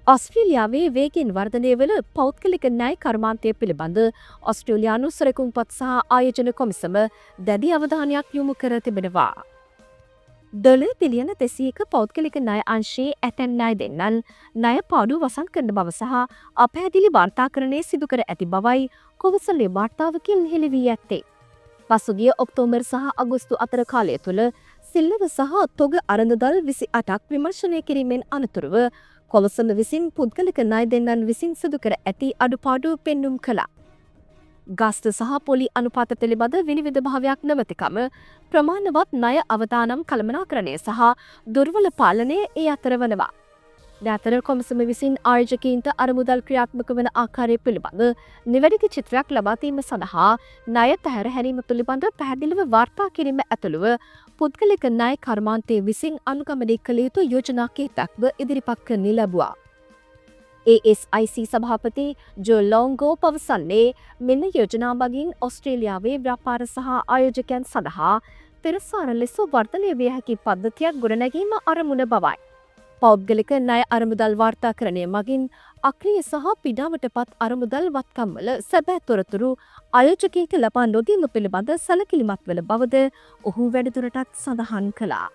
ඔස්ට්‍රේලියාවේ වේගෙන් වර්ධනය වන පෞද්ගලික න්‍යාය කර්මාන්තය පිළිබඳ ඔස්ට්‍රේලියානු සරකුම්පත් සහ ආයෝජන කොමිසම දැඩි අවධානයක් යොමු කර තිබෙනවා. ඩොලර් බිලියන 200ක පෞද්ගලික ණය අංශයේ ඇතැම් ණය දෙන්නන් ණය පාඩු වසන් කරන බව සහ අපැහැදිලි වාර්තාකරණය සිදු කර ඇති බවයි කොමිසමේ වාර්තාවකින් හෙළි වී ඇත්තේ. පසුගිය ඔක්තෝබර් සහ අගෝස්තු අතර කාලය තුළ සිල්ලව සහ තොග අරඳදල් 28ක් විමර්ශනය කිරීමෙන් අනතුරුව කොමිසම විසින් පුද්ගලික ණය දෙන්නන් විසින් සිදු කර ඇති අඩුපාඩු පෙන්නුම් කළා. ගාස්තු සහ පොලි අනුපාත පිළිබඳ විනිවිද භාවයක් නැමැතිකම ප්‍රමාණවත් ණය අවදානම් කළමනාකරණය සහ දුර්වල පාලනය ඒ අතර වනවා. දැතර කොමිසම විසින් ආයෝජකයින්ට අරමුදල් ක්‍රියාත්මක වන ආකාරය පිළිබඳ නිවැරදි චිත්‍රයක් ලබා දීම සඳහා ණය පැහැර හැරීම පිළිබඳ පැහැදිලිව වාර්තා කිරීම ඇතුළුව පුද්ගලික ණය කර්මාන්තය විසින් අනුගමනය කළ යුතු යෝජනා කිහිපයක්ද ඉදිරිපත් කරනු ලැබුවා. ASIC සභාපති ජෝ ලෝංගෝ පවසන්නේ මෙන්න යෝජනා මගින් ඔස්ට්‍රේලියාවේ ව්‍යාපාර සහ ආයෝජකයන් සඳහා පෙරසාර ලෙස වර්ධනය විය හැකි පද්ධතියක් ගොඩනැගීම අරමුණ බවයි. පෞද්ගලික ණය අරමුදල් වාර්තාකරණය මගින් අක්‍රිය සහ පිඩාවට පත් අරමුදල් වත්කම්වල සැබෑ තොරතුරු ආයෝජකයින්ට ලබා නොදීම පිළිබඳ සැලකිලිමත් වන බවද ඔහු වැඩිදුරටත් සඳහන් කළා.